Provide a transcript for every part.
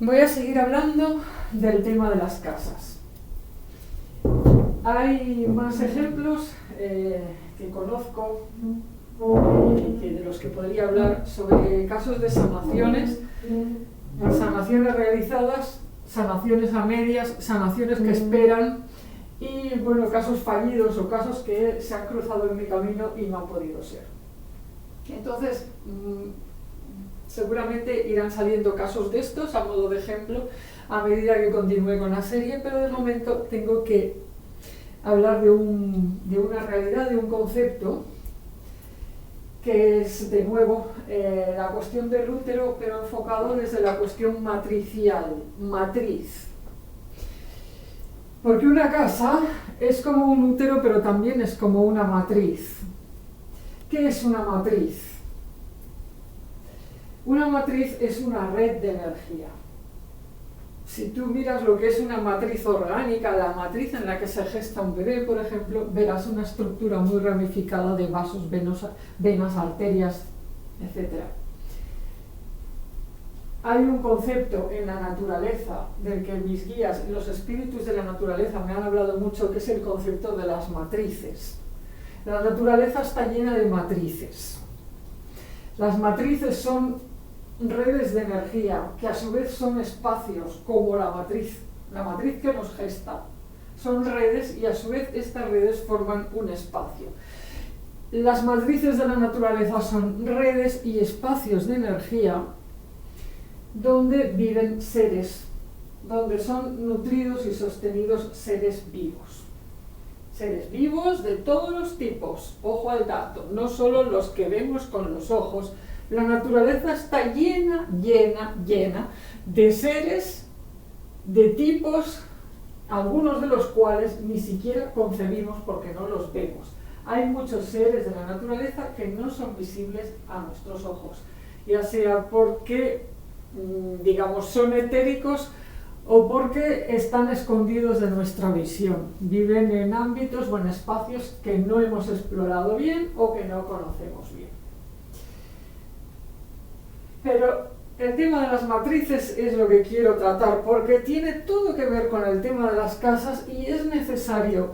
Voy a seguir hablando del tema de las casas. Hay más ejemplos que conozco de los que podría hablar sobre casos de sanaciones realizadas, sanaciones a medias, sanaciones que esperan y bueno, casos fallidos o casos que se han cruzado en mi camino y no han podido ser. Entonces, seguramente irán saliendo casos de estos a modo de ejemplo a medida que continúe con la serie, pero de momento tengo que hablar de una realidad, de un concepto que es de nuevo la cuestión del útero, pero enfocado desde la cuestión matricial, matriz. Porque una casa es como un útero, pero también es como una matriz. ¿Qué es una matriz? Una matriz es una red de energía. Si tú miras lo que es una matriz orgánica, la matriz en la que se gesta un bebé, por ejemplo, verás una estructura muy ramificada de vasos, venas, arterias, etc. Hay un concepto en la naturaleza del que mis guías, los espíritus de la naturaleza, me han hablado mucho, que es el concepto de las matrices. La naturaleza está llena de matrices. Las matrices son redes de energía, que a su vez son espacios, como la matriz que nos gesta. Son redes y a su vez estas redes forman un espacio. Las matrices de la naturaleza son redes y espacios de energía donde viven seres, donde son nutridos y sostenidos seres vivos. Seres vivos de todos los tipos, ojo al dato, no solo los que vemos con los ojos. La naturaleza está llena de seres, de tipos, algunos de los cuales ni siquiera concebimos porque no los vemos. Hay muchos seres de la naturaleza que no son visibles a nuestros ojos, ya sea porque, digamos, son etéricos o porque están escondidos de nuestra visión. Viven en ámbitos o en espacios que no hemos explorado bien o que no conocemos bien. Pero el tema de las matrices es lo que quiero tratar, porque tiene todo que ver con el tema de las casas y es necesario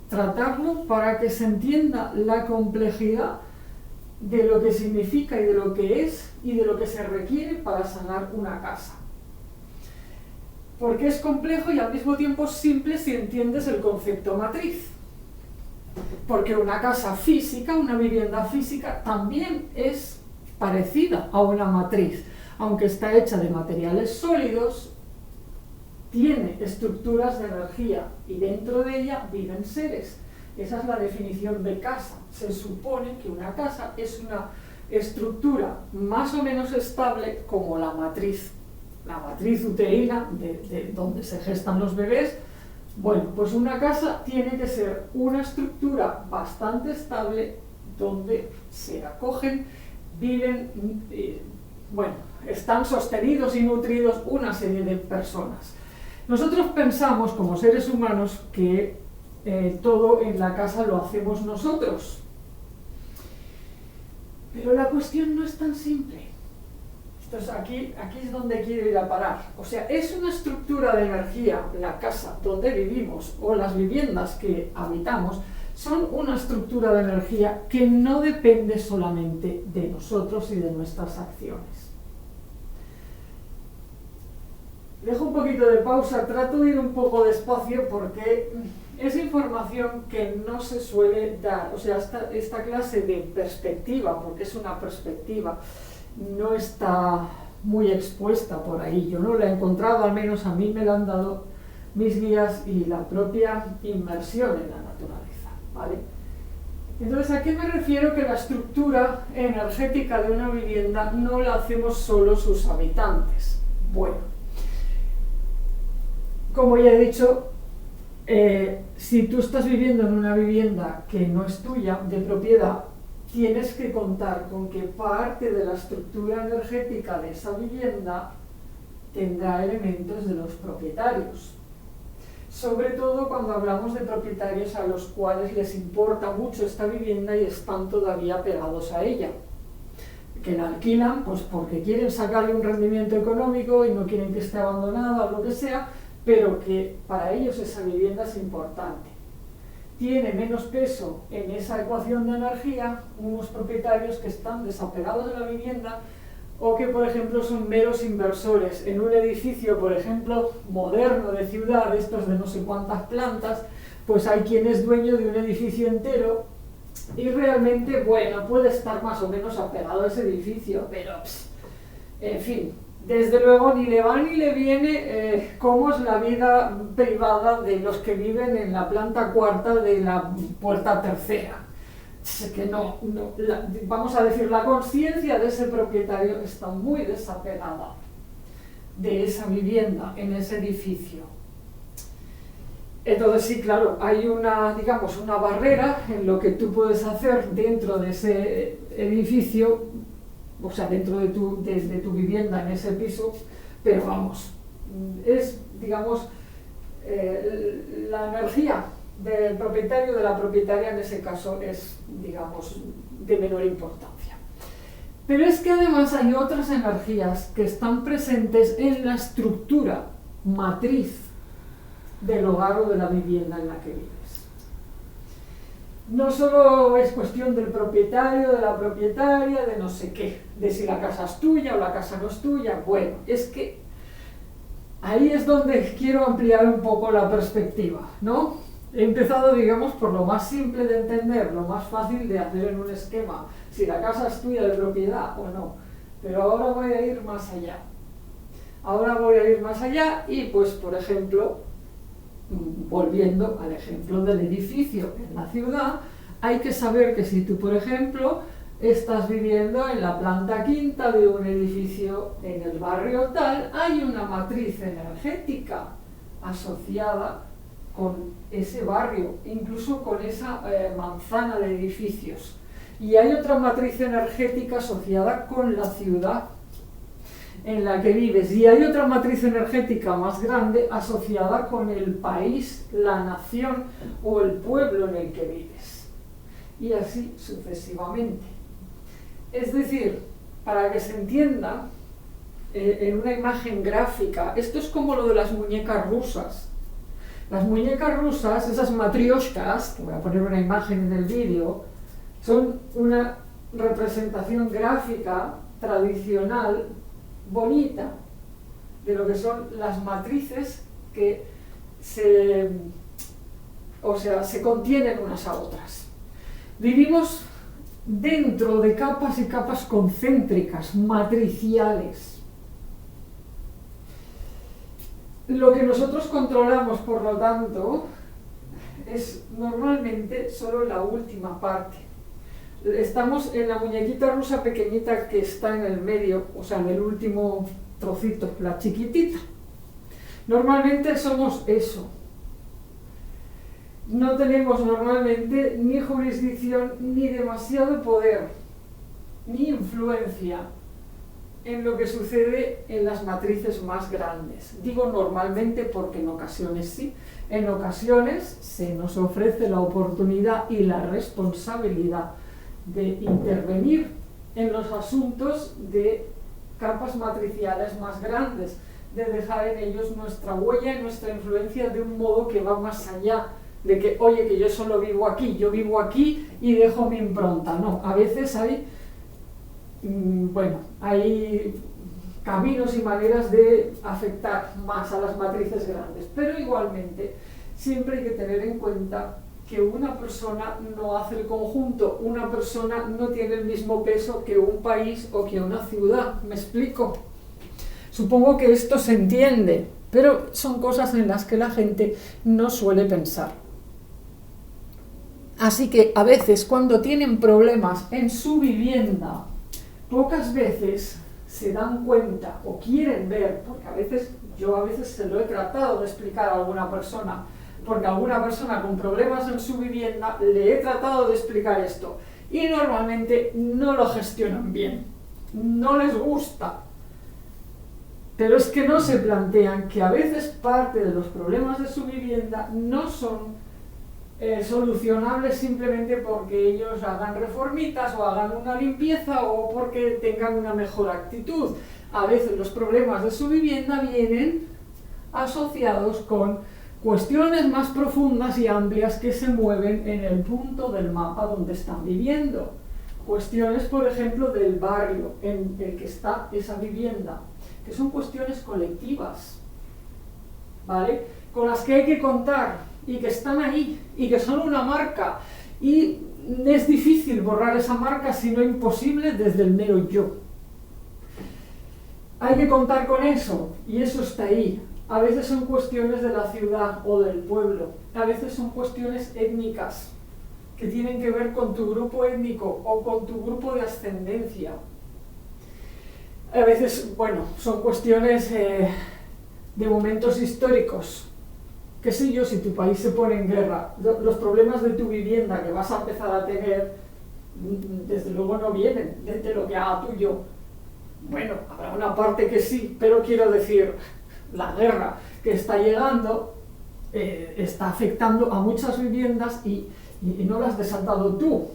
tratarlo para que se entienda la complejidad de lo que significa y de lo que es y de lo que se requiere para sanar una casa. Porque es complejo y al mismo tiempo simple si entiendes el concepto matriz. Porque una casa física, una vivienda física, también es parecida a una matriz, aunque está hecha de materiales sólidos, tiene estructuras de energía y dentro de ella viven seres. Esa es la definición de casa. Se supone que una casa es una estructura más o menos estable como la matriz uterina de donde se gestan los bebés. Bueno, pues una casa tiene que ser una estructura bastante estable donde se acogen, viven, están sostenidos y nutridos una serie de personas. Nosotros pensamos como seres humanos que todo en la casa lo hacemos nosotros, pero la cuestión no es tan simple. Entonces aquí es donde quiero ir a parar. O sea, es una estructura de energía, la casa donde vivimos o las viviendas que habitamos, son una estructura de energía que no depende solamente de nosotros y de nuestras acciones. Dejo un poquito de pausa, trato de ir un poco despacio porque es información que no se suele dar. O sea, esta clase de perspectiva, porque es una perspectiva, no está muy expuesta por ahí. Yo no la he encontrado, al menos a mí me la han dado mis guías y la propia inmersión en la naturaleza, ¿vale? Entonces, ¿a qué me refiero que la estructura energética de una vivienda no la hacemos solo sus habitantes? Bueno, como ya he dicho, si tú estás viviendo en una vivienda que no es tuya, de propiedad, tienes que contar con que parte de la estructura energética de esa vivienda tendrá elementos de los propietarios. Sobre todo cuando hablamos de propietarios a los cuales les importa mucho esta vivienda y están todavía pegados a ella. que la alquilan pues porque quieren sacarle un rendimiento económico y no quieren que esté abandonada o lo que sea, pero que para ellos esa vivienda es importante. Tiene menos peso en esa ecuación de energía unos propietarios que están desapegados de la vivienda o que, por ejemplo, son meros inversores en un edificio, por ejemplo, moderno de ciudad, estos de no sé cuántas plantas, pues hay quien es dueño de un edificio entero y realmente, bueno, puede estar más o menos apegado a ese edificio, pero, en fin, desde luego ni le va ni le viene cómo es la vida privada de los que viven en la planta cuarta de la puerta tercera. Que vamos a decir, la conciencia de ese propietario está muy desapegada de esa vivienda en ese edificio. Entonces sí, claro, hay una barrera en lo que tú puedes hacer dentro de ese edificio, o sea, dentro de tu vivienda en ese piso, pero vamos, es, la energía del propietario, de la propietaria en ese caso es, de menor importancia. Pero es que además hay otras energías que están presentes en la estructura matriz del hogar o de la vivienda en la que vives. No solo es cuestión del propietario, de la propietaria, de no sé qué, de si la casa es tuya o la casa no es tuya. Bueno, es que ahí es donde quiero ampliar un poco la perspectiva, ¿no? He empezado, por lo más simple de entender, lo más fácil de hacer en un esquema, si la casa es tuya de propiedad o no. Pero ahora voy a ir más allá. Y, pues, por ejemplo, volviendo al ejemplo del edificio en la ciudad, hay que saber que si tú, por ejemplo, estás viviendo en la planta quinta de un edificio en el barrio tal, hay una matriz energética asociada con ese barrio, incluso con esa manzana de edificios. Y hay otra matriz energética asociada con la ciudad en la que vives. Y hay otra matriz energética más grande asociada con el país, la nación o el pueblo en el que vives. Y así sucesivamente. Es decir, para que se entienda, en una imagen gráfica, esto es como lo de las muñecas rusas. Las muñecas rusas, esas matrioshkas, que voy a poner una imagen en el vídeo, son una representación gráfica tradicional bonita de lo que son las matrices que se contienen unas a otras. Vivimos dentro de capas y capas concéntricas, matriciales. Lo que nosotros controlamos, por lo tanto, es normalmente solo la última parte. Estamos en la muñequita rusa pequeñita que está en el medio, o sea, en el último trocito, la chiquitita. Normalmente somos eso. No tenemos normalmente ni jurisdicción, ni demasiado poder, ni influencia en lo que sucede en las matrices más grandes. Digo normalmente porque en ocasiones sí. En ocasiones se nos ofrece la oportunidad y la responsabilidad de intervenir en los asuntos de capas matriciales más grandes, de dejar en ellos nuestra huella y nuestra influencia de un modo que va más allá de que, oye, que yo solo vivo aquí y dejo mi impronta. No, a veces hay caminos y maneras de afectar más a las matrices grandes, pero igualmente siempre hay que tener en cuenta que una persona no hace el conjunto, una persona no tiene el mismo peso que un país o que una ciudad. ¿Me explico? Supongo que esto se entiende, pero son cosas en las que la gente no suele pensar. Así que a veces cuando tienen problemas en su vivienda, pocas veces se dan cuenta o quieren ver, porque yo a veces se lo he tratado de explicar a alguna persona, porque a alguna persona con problemas en su vivienda le he tratado de explicar esto y normalmente no lo gestionan bien, no les gusta. Pero es que no se plantean que a veces parte de los problemas de su vivienda no son solucionables simplemente porque ellos hagan reformitas o hagan una limpieza o porque tengan una mejor actitud. A veces los problemas de su vivienda vienen asociados con cuestiones más profundas y amplias que se mueven en el punto del mapa donde están viviendo. Cuestiones, por ejemplo, del barrio en el que está esa vivienda, que son cuestiones colectivas, ¿vale? Con las que hay que contar y que están ahí y que son una marca. Y es difícil borrar esa marca, si no imposible, desde el mero yo. Hay que contar con eso y eso está ahí. A veces son cuestiones de la ciudad o del pueblo, a veces son cuestiones étnicas que tienen que ver con tu grupo étnico o con tu grupo de ascendencia. A veces, bueno, son cuestiones de momentos históricos. Qué sé yo, si tu país se pone en guerra, los problemas de tu vivienda que vas a empezar a tener, desde luego no vienen de lo que haga tú y yo. Bueno, habrá una parte que sí, pero quiero decir, la guerra que está llegando está afectando a muchas viviendas y no las has desatado tú.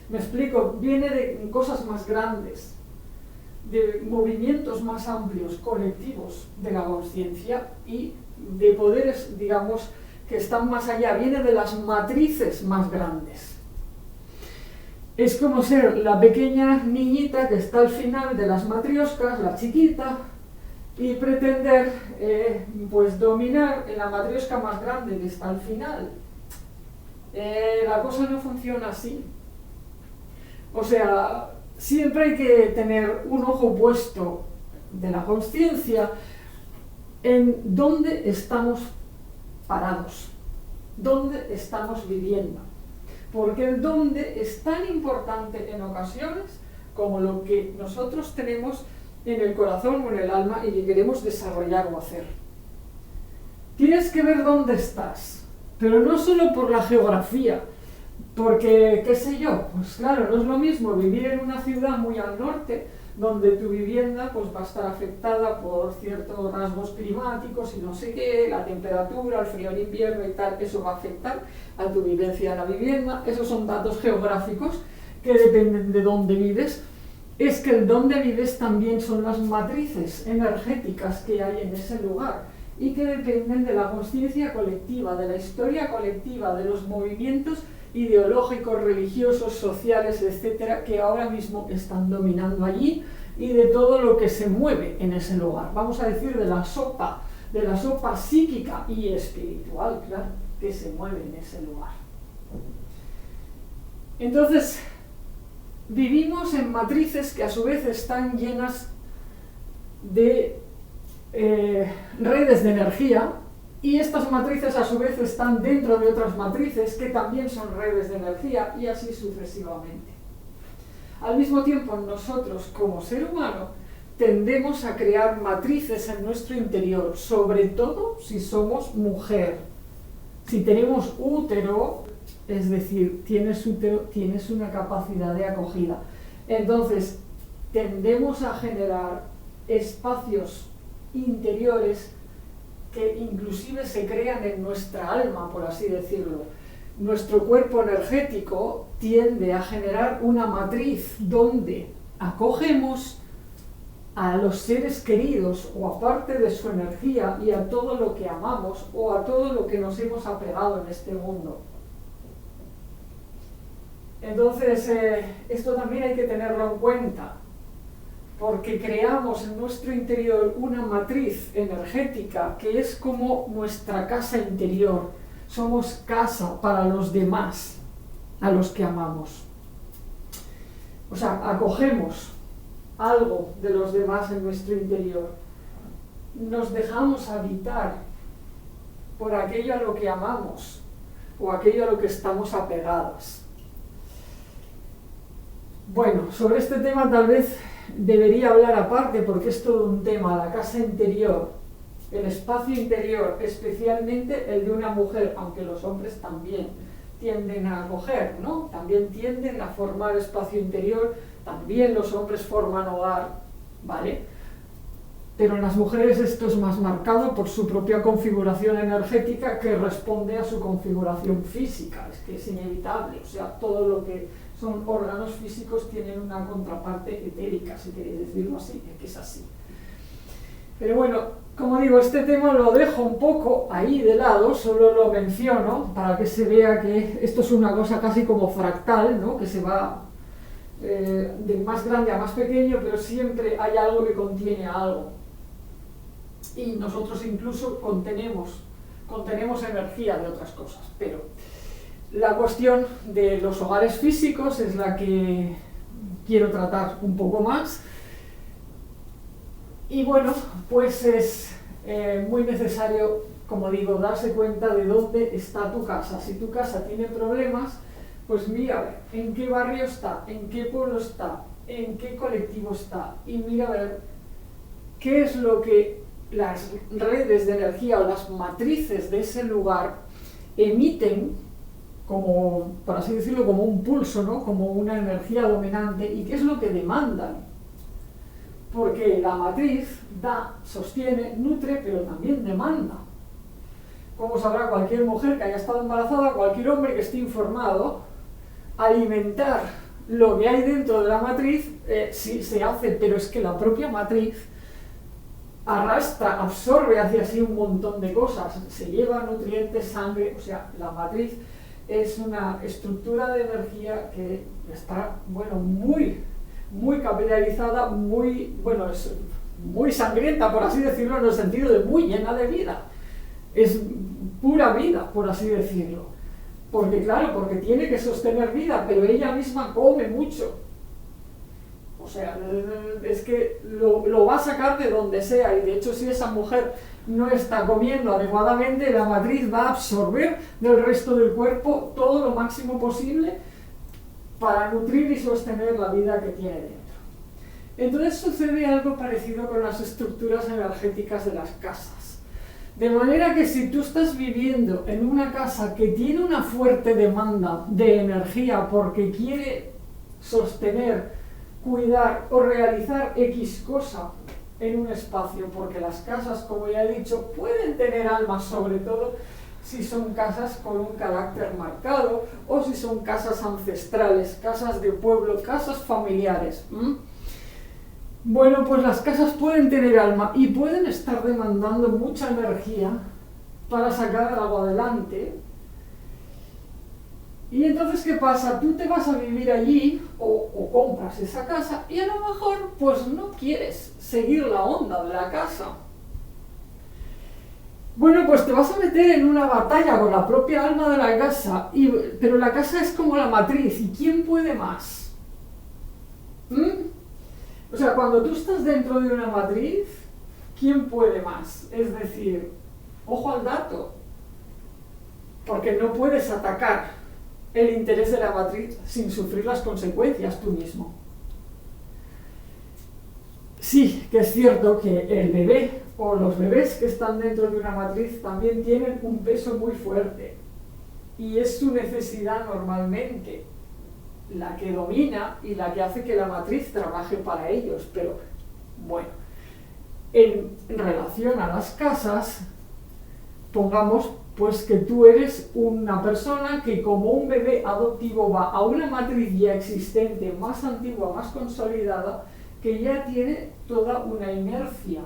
Me explico, viene de cosas más grandes, de movimientos más amplios, colectivos de la conciencia y de poderes, digamos, que están más allá, viene de las matrices más grandes. Es como ser la pequeña niñita que está al final de las matrioscas, la chiquita, y pretender pues dominar en la matriosca más grande que está al final. La cosa no funciona así. O sea, siempre hay que tener un ojo puesto de la consciencia en dónde estamos parados, dónde estamos viviendo. Porque el dónde es tan importante en ocasiones como lo que nosotros tenemos en el corazón o en el alma y que queremos desarrollar o hacer. Tienes que ver dónde estás, pero no solo por la geografía, porque, qué sé yo, pues claro, no es lo mismo vivir en una ciudad muy al norte, donde tu vivienda pues va a estar afectada por ciertos rasgos climáticos y no sé qué, la temperatura, el frío en invierno y tal, eso va a afectar a tu vivencia en la vivienda. Esos son datos geográficos que dependen de dónde vives. Es que el dónde vives también son las matrices energéticas que hay en ese lugar y que dependen de la conciencia colectiva, de la historia colectiva, de los movimientos ideológicos, religiosos, sociales, etcétera, que ahora mismo están dominando allí y de todo lo que se mueve en ese lugar. Vamos a decir de la sopa psíquica y espiritual, claro, que se mueve en ese lugar. Entonces, vivimos en matrices que a su vez están llenas de redes de energía, y estas matrices a su vez están dentro de otras matrices que también son redes de energía y así sucesivamente. Al mismo tiempo, nosotros como ser humano tendemos a crear matrices en nuestro interior, sobre todo si somos mujer. Si tenemos útero, es decir, tienes útero, tienes una capacidad de acogida. Entonces, tendemos a generar espacios interiores que inclusive se crean en nuestra alma, por así decirlo. Nuestro cuerpo energético tiende a generar una matriz donde acogemos a los seres queridos o a parte de su energía y a todo lo que amamos o a todo lo que nos hemos apegado en este mundo. Entonces, esto también hay que tenerlo en cuenta, porque creamos en nuestro interior una matriz energética que es como nuestra casa interior. Somos casa para los demás, a los que amamos. O sea, acogemos algo de los demás en nuestro interior. Nos dejamos habitar por aquello a lo que amamos o aquello a lo que estamos apegadas. Bueno, sobre este tema tal vez debería hablar aparte porque es todo un tema, la casa interior, el espacio interior, especialmente el de una mujer, aunque los hombres también tienden a acoger, ¿no? También tienden a formar espacio interior, también los hombres forman hogar, ¿vale? pero en las mujeres esto es más marcado por su propia configuración energética que responde a su configuración física, es que es inevitable, o sea, todo lo que son órganos físicos tienen una contraparte etérica, si queréis decirlo así, es que es así. Pero bueno, como digo, este tema lo dejo un poco ahí de lado, solo lo menciono para que se vea que esto es una cosa casi como fractal, ¿no? Que se va de más grande a más pequeño, pero siempre hay algo que contiene algo. Y nosotros incluso contenemos energía de otras cosas, pero la cuestión de los hogares físicos es la que quiero tratar un poco más. Y bueno, pues es muy necesario, como digo, darse cuenta de dónde está tu casa. Si tu casa tiene problemas, pues mira a ver en qué barrio está, en qué pueblo está, en qué colectivo está, y mira a ver qué es lo que las redes de energía o las matrices de ese lugar emiten como, por así decirlo, como un pulso, ¿no? Como una energía dominante, y qué es lo que demandan. Porque la matriz da, sostiene, nutre, pero también demanda. Como sabrá cualquier mujer que haya estado embarazada, cualquier hombre que esté informado, alimentar lo que hay dentro de la matriz sí se hace, pero es que la propia matriz arrastra, absorbe hacia sí un montón de cosas, se lleva nutrientes, sangre, o sea, la matriz es una estructura de energía que está, bueno, muy capilarizada, es muy sangrienta, por así decirlo, en el sentido de muy llena de vida. Es pura vida, por así decirlo. Porque claro, porque tiene que sostener vida, pero ella misma come mucho. O sea, es que lo va a sacar de donde sea, y de hecho si esa mujer no está comiendo adecuadamente, la matriz va a absorber del resto del cuerpo todo lo máximo posible para nutrir y sostener la vida que tiene dentro. Entonces sucede algo parecido con las estructuras energéticas de las casas. De manera que si tú estás viviendo en una casa que tiene una fuerte demanda de energía porque quiere sostener, cuidar o realizar X cosa en un espacio, porque las casas, como ya he dicho, pueden tener almas, sobre todo si son casas con un carácter marcado o si son casas ancestrales, casas de pueblo, casas familiares. Bueno, pues las casas pueden tener alma y pueden estar demandando mucha energía para sacar algo adelante. Y entonces, ¿qué pasa? Tú te vas a vivir allí o compras esa casa y a lo mejor pues no quieres seguir la onda de la casa. Bueno, pues te vas a meter en una batalla con la propia alma de la casa, pero la casa es como la matriz, ¿y quién puede más? O sea, cuando tú estás dentro de una matriz, ¿quién puede más? Es decir, ojo al dato, porque no puedes atacar el interés de la matriz sin sufrir las consecuencias tú mismo. Sí, que es cierto que el bebé o los bebés que están dentro de una matriz también tienen un peso muy fuerte y es su necesidad normalmente la que domina y la que hace que la matriz trabaje para ellos. Pero bueno, en relación a las casas, pongamos pues que tú eres una persona que como un bebé adoptivo va a una matriz ya existente, más antigua, más consolidada, que ya tiene toda una inercia,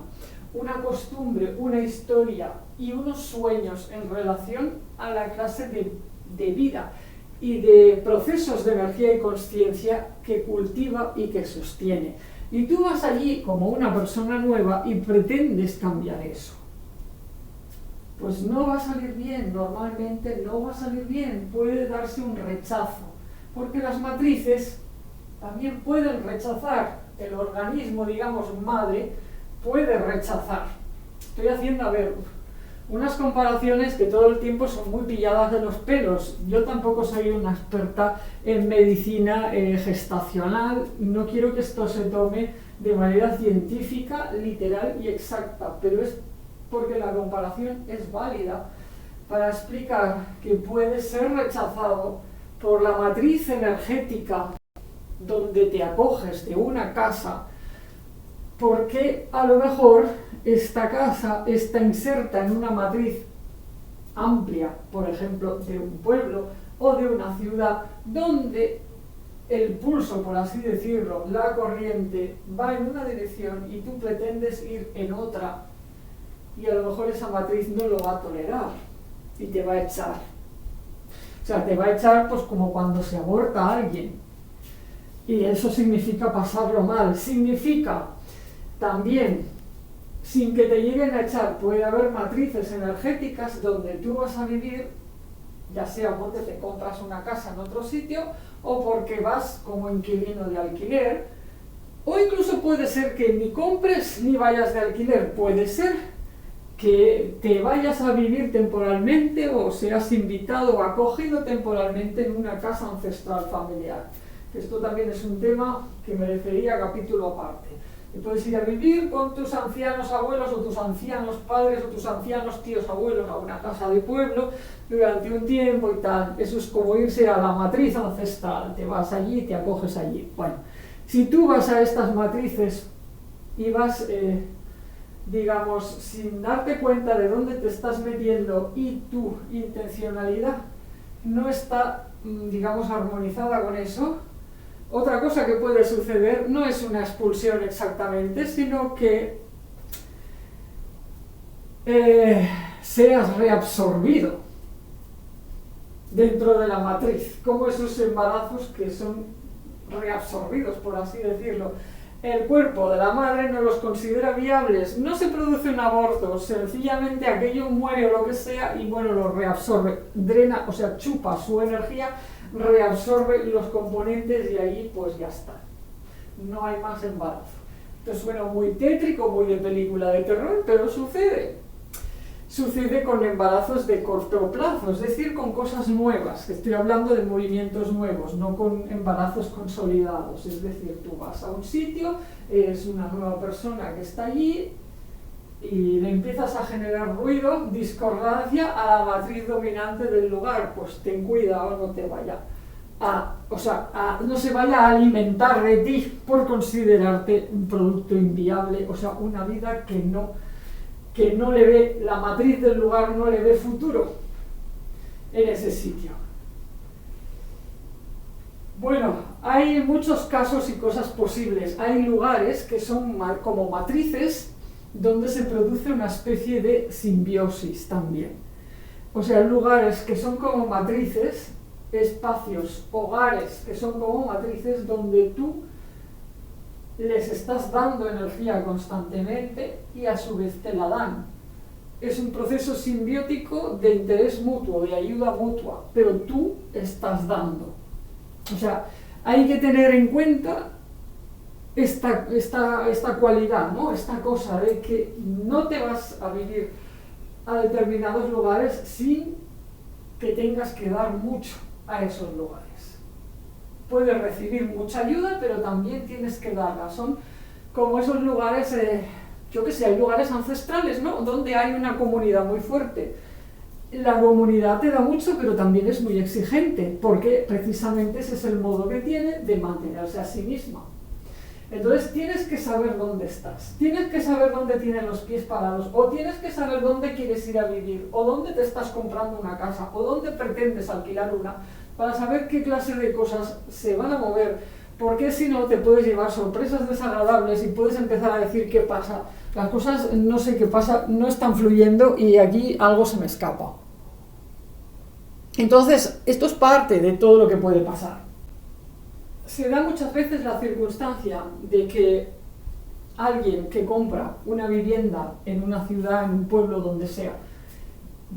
una costumbre, una historia y unos sueños en relación a la clase de vida y de procesos de energía y consciencia que cultiva y que sostiene. Y tú vas allí como una persona nueva y pretendes cambiar eso. Pues no va a salir bien, normalmente no va a salir bien, puede darse un rechazo, porque las matrices también pueden rechazar, el organismo, digamos, madre, puede rechazar. Estoy haciendo, a ver, unas comparaciones que todo el tiempo son muy pilladas de los pelos. Yo tampoco soy una experta en medicina gestacional, no quiero que esto se tome de manera científica, literal y exacta, pero es porque la comparación es válida para explicar que puede ser rechazado por la matriz energética donde te acoges de una casa porque a lo mejor esta casa está inserta en una matriz amplia, por ejemplo, de un pueblo o de una ciudad, donde el pulso, por así decirlo, la corriente va en una dirección y tú pretendes ir en otra, y a lo mejor esa matriz no lo va a tolerar y te va a echar. O sea, te va a echar pues como cuando se aborta a alguien. Y eso significa pasarlo mal. Significa también, sin que te lleguen a echar, puede haber matrices energéticas donde tú vas a vivir, ya sea porque te compras una casa en otro sitio o porque vas como inquilino de alquiler, o incluso puede ser que ni compres ni vayas de alquiler, puede ser que te vayas a vivir temporalmente o seas invitado o acogido temporalmente en una casa ancestral familiar. Esto también es un tema que merecería capítulo aparte. Te puedes ir a vivir con tus ancianos abuelos o tus ancianos padres o tus ancianos tíos abuelos a una casa de pueblo durante un tiempo y tal. Eso es como irse a la matriz ancestral. Te vas allí y te acoges allí. Bueno, si tú vas a estas matrices y vas, digamos, sin darte cuenta de dónde te estás metiendo y tu intencionalidad no está, digamos, armonizada con eso, otra cosa que puede suceder no es una expulsión exactamente, sino que seas reabsorbido dentro de la matriz, como esos embarazos que son reabsorbidos, por así decirlo. El cuerpo de la madre no los considera viables, no se produce un aborto, sencillamente aquello muere o lo que sea y bueno, lo reabsorbe, drena, o sea, chupa su energía, reabsorbe los componentes y ahí pues ya está. No hay más embarazo. Esto suena muy tétrico, muy de película de terror, pero sucede. Sucede con embarazos de corto plazo, es decir, con cosas nuevas. Estoy hablando de movimientos nuevos, no con embarazos consolidados. Es decir, tú vas a un sitio, eres una nueva persona que está allí y le empiezas a generar ruido, discordancia a la matriz dominante del lugar. Pues ten cuidado, no te vaya no se vaya a alimentar de ti por considerarte un producto inviable, o sea, una vida que no le ve, la matriz del lugar no le ve futuro en ese sitio. Bueno, hay muchos casos y cosas posibles. Hay lugares que son como matrices donde se produce una especie de simbiosis también. O sea, lugares que son como matrices, espacios, hogares que son como matrices donde tú les estás dando energía constantemente y a su vez te la dan. Es un proceso simbiótico de interés mutuo, de ayuda mutua, pero tú estás dando. O sea, hay que tener en cuenta esta cualidad, ¿no? Esta cosa de que no te vas a vivir a determinados lugares sin que tengas que dar mucho a esos lugares. Puedes recibir mucha ayuda, pero también tienes que darla. Son como esos lugares, yo que sé, hay lugares ancestrales, ¿no? Donde hay una comunidad muy fuerte. La comunidad te da mucho, pero también es muy exigente, porque precisamente ese es el modo que tiene de mantenerse a sí misma. Entonces tienes que saber dónde estás, tienes que saber dónde tienes los pies parados, o tienes que saber dónde quieres ir a vivir, o dónde te estás comprando una casa, o dónde pretendes alquilar una, para saber qué clase de cosas se van a mover, porque si no te puedes llevar sorpresas desagradables y puedes empezar a decir qué pasa. Las cosas no sé qué pasa, no están fluyendo y aquí algo se me escapa. Entonces, esto es parte de todo lo que puede pasar. Se da muchas veces la circunstancia de que alguien que compra una vivienda en una ciudad, en un pueblo, donde sea,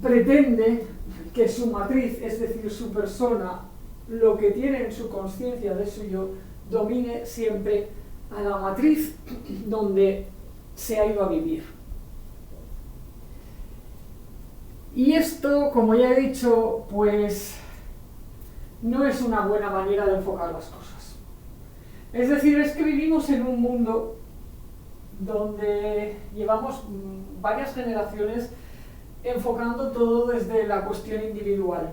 pretende que su matriz, es decir, su persona, lo que tiene en su conciencia de su yo, domine siempre a la matriz donde se ha ido a vivir. Y esto, como ya he dicho, pues no es una buena manera de enfocar las cosas. Es decir, es que vivimos en un mundo donde llevamos varias generaciones enfocando todo desde la cuestión individual.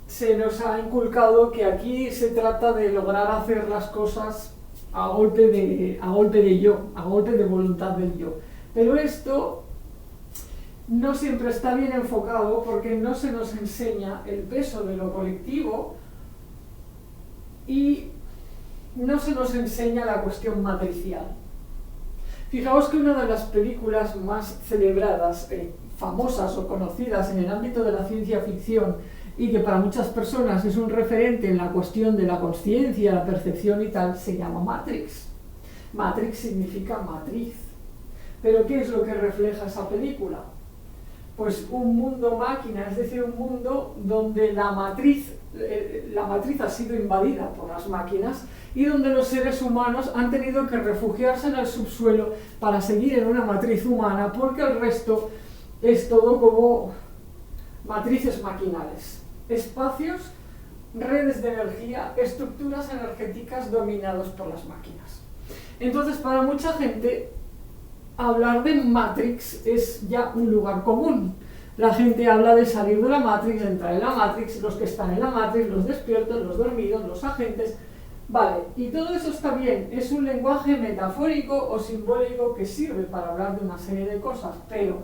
Se nos ha inculcado que aquí se trata de lograr hacer las cosas a golpe de yo, a golpe de voluntad del yo. Pero esto no siempre está bien enfocado porque no se nos enseña el peso de lo colectivo y no se nos enseña la cuestión matricial. Fijaos que una de las películas más celebradas, famosas o conocidas en el ámbito de la ciencia ficción y que para muchas personas es un referente en la cuestión de la consciencia, la percepción y tal, se llama Matrix. Matrix significa matriz. ¿Pero qué es lo que refleja esa película? Pues un mundo máquina, es decir, un mundo donde la matriz ha sido invadida por las máquinas y donde los seres humanos han tenido que refugiarse en el subsuelo para seguir en una matriz humana, porque el resto es todo como matrices maquinales, espacios, redes de energía, estructuras energéticas dominados por las máquinas. Entonces, para mucha gente, hablar de Matrix es ya un lugar común. La gente habla de salir de la Matrix, de entrar en la Matrix, los que están en la Matrix, los despiertos, los dormidos, los agentes. Vale, y todo eso está bien, es un lenguaje metafórico o simbólico que sirve para hablar de una serie de cosas, pero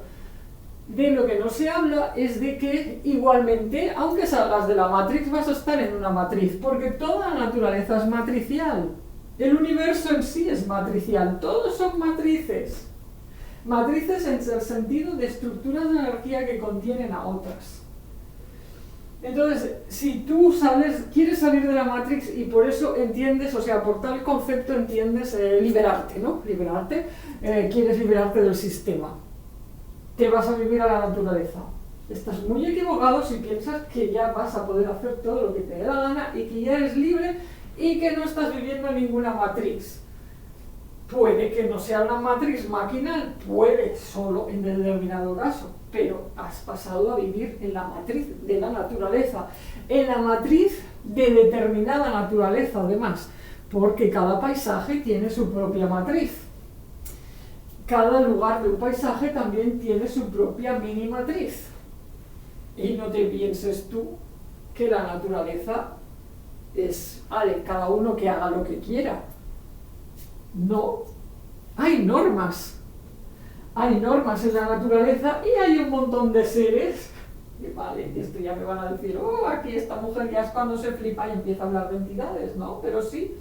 de lo que no se habla es de que igualmente, aunque salgas de la Matrix, vas a estar en una matriz, porque toda la naturaleza es matricial. El universo en sí es matricial, todos son matrices. Matrices en el sentido de estructuras de energía que contienen a otras. Entonces, si tú quieres salir de la Matrix y por eso entiendes, o sea, por tal concepto entiendes liberarte, ¿no? Quieres liberarte del sistema. Te vas a vivir a la naturaleza. Estás muy equivocado si piensas que ya vas a poder hacer todo lo que te dé la gana y que ya eres libre y que no estás viviendo en ninguna Matrix. Puede que no sea una matriz maquinal, puede solo en determinado caso, pero has pasado a vivir en la matriz de la naturaleza, en la matriz de determinada naturaleza además, porque cada paisaje tiene su propia matriz. Cada lugar de un paisaje también tiene su propia mini matriz. Y no te pienses tú que la naturaleza es, cada uno que haga lo que quiera. No, hay normas en la naturaleza y hay un montón de seres, y vale, esto ya me van a decir, aquí esta mujer ya es cuando se flipa y empieza a hablar de entidades, ¿no? Pero sí,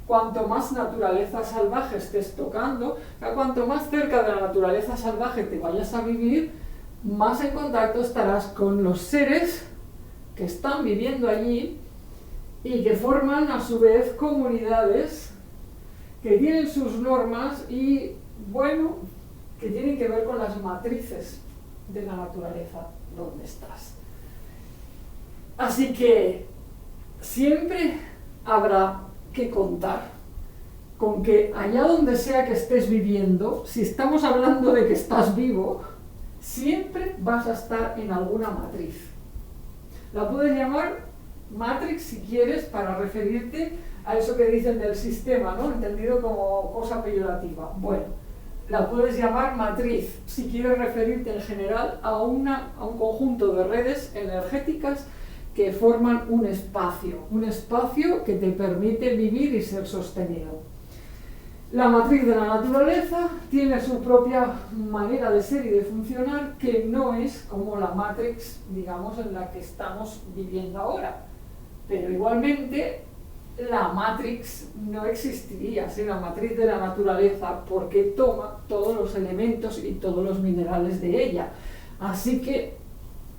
cuanto más naturaleza salvaje estés tocando, cuanto más cerca de la naturaleza salvaje te vayas a vivir, más en contacto estarás con los seres que están viviendo allí y que forman a su vez comunidades que tienen sus normas y, bueno, que tienen que ver con las matrices de la naturaleza donde estás. Así que siempre habrá que contar con que allá donde sea que estés viviendo, si estamos hablando de que estás vivo, siempre vas a estar en alguna matriz. La puedes llamar Matrix si quieres para referirte a eso que dicen del sistema, ¿no? Entendido como cosa peyorativa. Bueno, la puedes llamar matriz si quieres referirte en general a un conjunto de redes energéticas que forman un espacio que te permite vivir y ser sostenido. La matriz de la naturaleza tiene su propia manera de ser y de funcionar que no es como la Matrix, digamos, en la que estamos viviendo ahora. Pero igualmente la Matrix no existiría sin la matriz de la naturaleza porque toma todos los elementos y todos los minerales de ella. Así que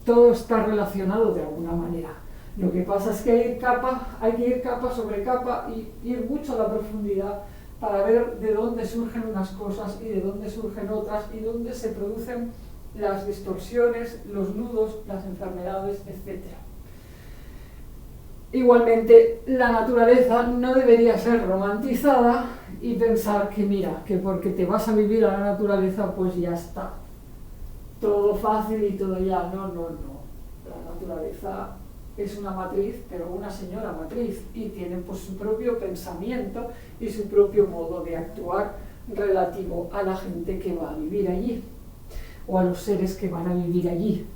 todo está relacionado de alguna manera. Lo que pasa es que hay que ir capa sobre capa y ir mucho a la profundidad para ver de dónde surgen unas cosas y de dónde surgen otras y dónde se producen las distorsiones, los nudos, las enfermedades, etc. Igualmente, la naturaleza no debería ser romantizada y pensar que mira, que porque te vas a vivir a la naturaleza pues ya está. Todo fácil y todo ya. No. La naturaleza es una matriz, pero una señora matriz, y tiene pues su propio pensamiento y su propio modo de actuar relativo a la gente que va a vivir allí, o a los seres que van a vivir allí.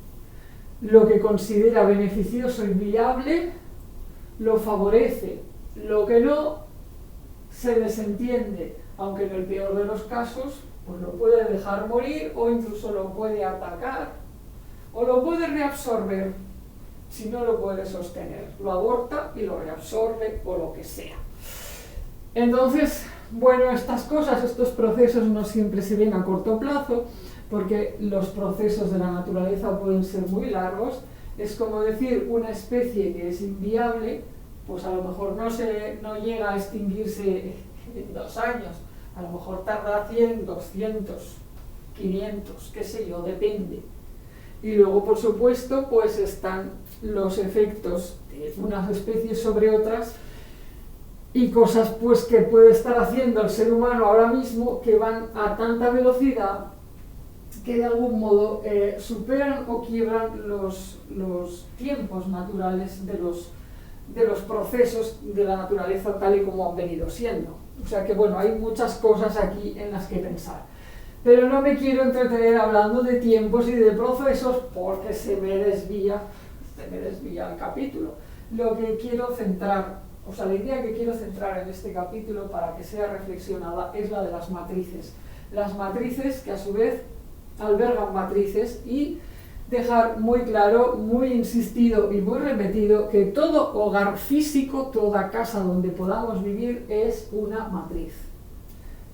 Lo que considera beneficioso y viable lo favorece, lo que no se desentiende, aunque en el peor de los casos, pues lo puede dejar morir o incluso lo puede atacar o lo puede reabsorber si no lo puede sostener. Lo aborta y lo reabsorbe o lo que sea. Entonces, bueno, estas cosas, estos procesos no siempre se ven a corto plazo, porque los procesos de la naturaleza pueden ser muy largos. Es como decir, una especie que es inviable, pues a lo mejor no llega a extinguirse en 2 años, a lo mejor tarda 100, 200, 500, qué sé yo, depende. Y luego, por supuesto, pues están los efectos de unas especies sobre otras y cosas pues que puede estar haciendo el ser humano ahora mismo que van a tanta velocidad que de algún modo superan o quiebran los tiempos naturales de los procesos de la naturaleza tal y como han venido siendo. O sea que bueno, hay muchas cosas aquí en las que pensar. Pero no me quiero entretener hablando de tiempos y de procesos porque se me desvía el capítulo. Lo que quiero centrar, o sea, la idea que quiero centrar en este capítulo para que sea reflexionada es la de las matrices. Las matrices que a su vez albergan matrices y dejar muy claro, muy insistido y muy repetido que todo hogar físico, toda casa donde podamos vivir es una matriz.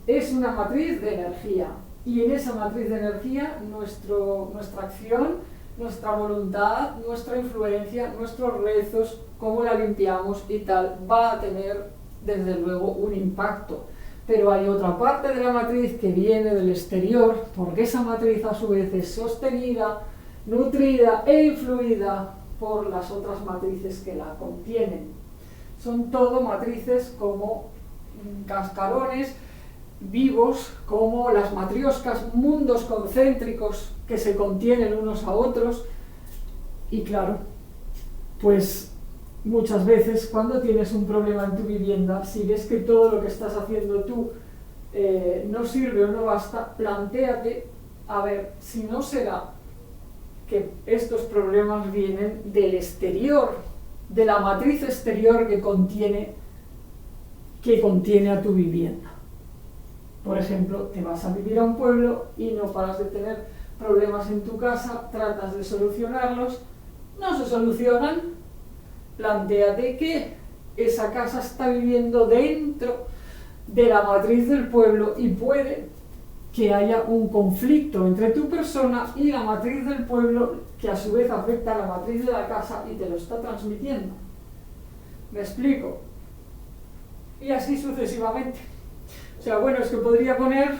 Es una matriz de energía y en esa matriz de energía nuestra acción, nuestra voluntad, nuestra influencia, nuestros rezos, cómo la limpiamos y tal, va a tener desde luego un impacto. Pero hay otra parte de la matriz que viene del exterior, porque esa matriz a su vez es sostenida, nutrida e influida por las otras matrices que la contienen. Son todo matrices como cascarones vivos, como las matrioscas, mundos concéntricos que se contienen unos a otros. Y claro, pues muchas veces cuando tienes un problema en tu vivienda, si ves que todo lo que estás haciendo tú no sirve o no basta, plantéate, a ver, si no será que estos problemas vienen del exterior, de la matriz exterior que contiene a tu vivienda. Por ejemplo, te vas a vivir a un pueblo y no paras de tener problemas en tu casa, tratas de solucionarlos, no se solucionan. Plantéate que esa casa está viviendo dentro de la matriz del pueblo y puede que haya un conflicto entre tu persona y la matriz del pueblo que a su vez afecta a la matriz de la casa y te lo está transmitiendo. ¿Me explico? Y así sucesivamente. O sea, bueno, es que podría poner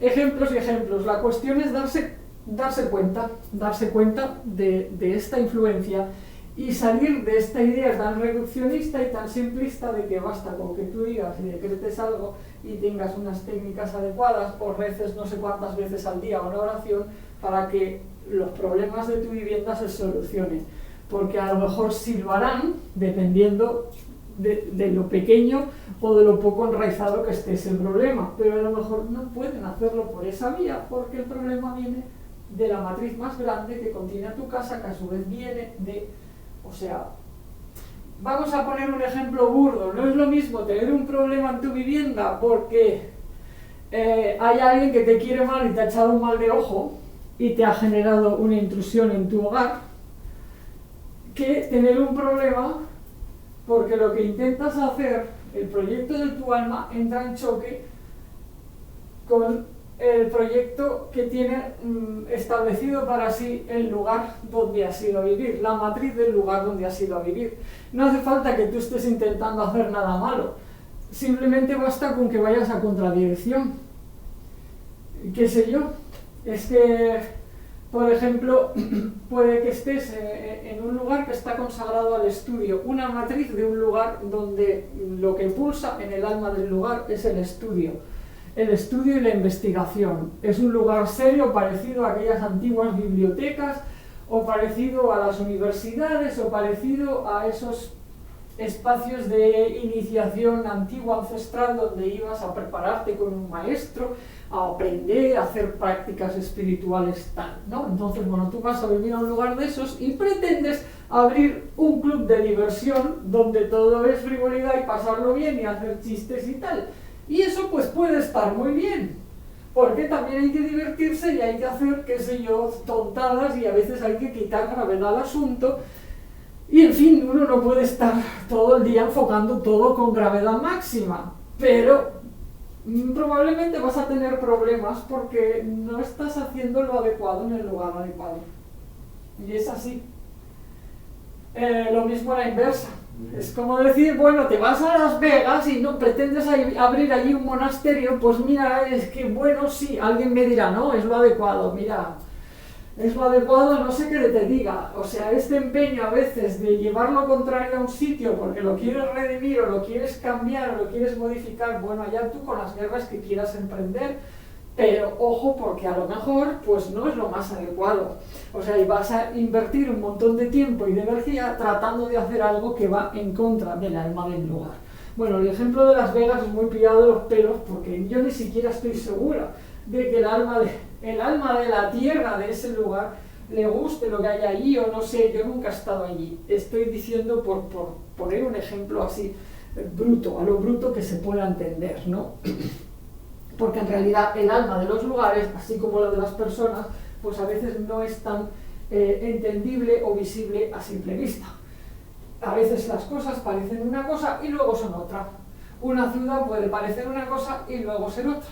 ejemplos y ejemplos. La cuestión es darse cuenta de esta influencia y salir de esta idea tan reduccionista y tan simplista de que basta con que tú digas y decretes algo y tengas unas técnicas adecuadas o reces no sé cuántas veces al día una oración para que los problemas de tu vivienda se solucionen. Porque a lo mejor sí lo harán, dependiendo de lo pequeño o de lo poco enraizado que esté ese problema, pero a lo mejor no pueden hacerlo por esa vía porque el problema viene de la matriz más grande que contiene a tu casa, que a su vez viene de... O sea, vamos a poner un ejemplo burdo. No es lo mismo tener un problema en tu vivienda porque hay alguien que te quiere mal y te ha echado un mal de ojo y te ha generado una intrusión en tu hogar, que tener un problema porque lo que intentas hacer, el proyecto de tu alma, entra en choque con el proyecto que tiene establecido para sí el lugar donde has ido a vivir, la matriz del lugar donde has ido a vivir. No hace falta que tú estés intentando hacer nada malo, simplemente basta con que vayas a contradirección. ¿Qué sé yo? Es que, por ejemplo, puede que estés en un lugar que está consagrado al estudio, una matriz de un lugar donde lo que pulsa en el alma del lugar es el estudio y la investigación. Es un lugar serio parecido a aquellas antiguas bibliotecas o parecido a las universidades o parecido a esos espacios de iniciación antigua, ancestral, donde ibas a prepararte con un maestro, a aprender, a hacer prácticas espirituales tal, ¿no? Entonces, bueno, tú vas a vivir a un lugar de esos y pretendes abrir un club de diversión donde todo es frivolidad y pasarlo bien y hacer chistes y tal. Y eso pues puede estar muy bien, porque también hay que divertirse y hay que hacer, qué sé yo, tontadas, y a veces hay que quitar gravedad al asunto. Y en fin, uno no puede estar todo el día enfocando todo con gravedad máxima, pero probablemente vas a tener problemas porque no estás haciendo lo adecuado en el lugar adecuado. Y es así. Lo mismo a la inversa. Es como decir, bueno, te vas a Las Vegas y no pretendes abrir allí un monasterio, pues mira, es que bueno, sí, alguien me dirá, no, es lo adecuado, mira, es lo adecuado, no sé qué te diga. O sea, este empeño a veces de llevar lo contrario a un sitio porque lo quieres redimir o lo quieres cambiar o lo quieres modificar, bueno, allá tú con las guerras que quieras emprender, pero ojo, porque a lo mejor pues no es lo más adecuado. O sea, y vas a invertir un montón de tiempo y de energía tratando de hacer algo que va en contra del alma del lugar. Bueno, el ejemplo de Las Vegas es muy pillado de los pelos porque yo ni siquiera estoy segura de que el alma de la tierra de ese lugar le guste lo que hay allí, o no sé, yo nunca he estado allí. Estoy diciendo por poner un ejemplo así bruto, a lo bruto que se pueda entender, ¿no? Porque en realidad el alma de los lugares, así como la de las personas, pues a veces no es tan entendible o visible a simple vista. A veces las cosas parecen una cosa y luego son otra. Una ciudad puede parecer una cosa y luego ser otra.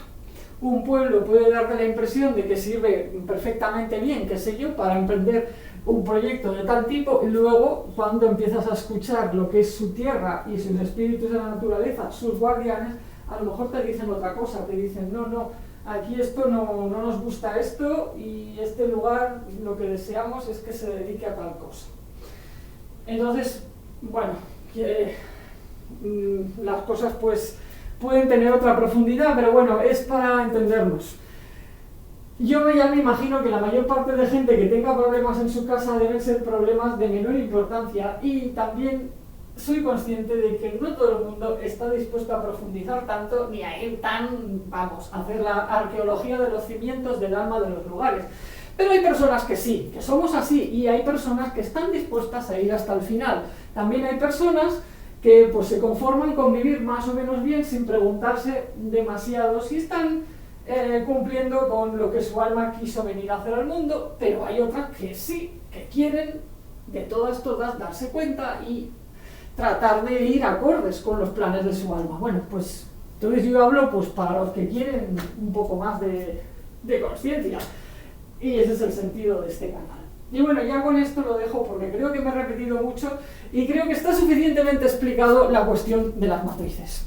Un pueblo puede darte la impresión de que sirve perfectamente bien, qué sé yo, para emprender un proyecto de tal tipo, y luego cuando empiezas a escuchar lo que es su tierra y sus espíritus de la naturaleza, sus guardianes, a lo mejor te dicen otra cosa, te dicen no, aquí esto no nos gusta esto, y este lugar lo que deseamos es que se dedique a tal cosa. Entonces, bueno, las cosas pues pueden tener otra profundidad, pero bueno, es para entendernos. Yo ya me imagino que la mayor parte de gente que tenga problemas en su casa deben ser problemas de menor importancia, y también soy consciente de que no todo el mundo está dispuesto a profundizar tanto ni a ir tan, vamos, a hacer la arqueología de los cimientos del alma de los lugares. Pero hay personas que sí, que somos así, y hay personas que están dispuestas a ir hasta el final. También hay personas que pues se conforman con vivir más o menos bien sin preguntarse demasiado si están cumpliendo con lo que su alma quiso venir a hacer al mundo, pero hay otras que sí, que quieren de todas darse cuenta y tratar de ir acordes con los planes de su alma. Bueno, pues entonces yo hablo pues para los que quieren un poco más de conciencia, y ese es el sentido de este canal. Y bueno, ya con esto lo dejo porque creo que me he repetido mucho y creo que está suficientemente explicado la cuestión de las matrices.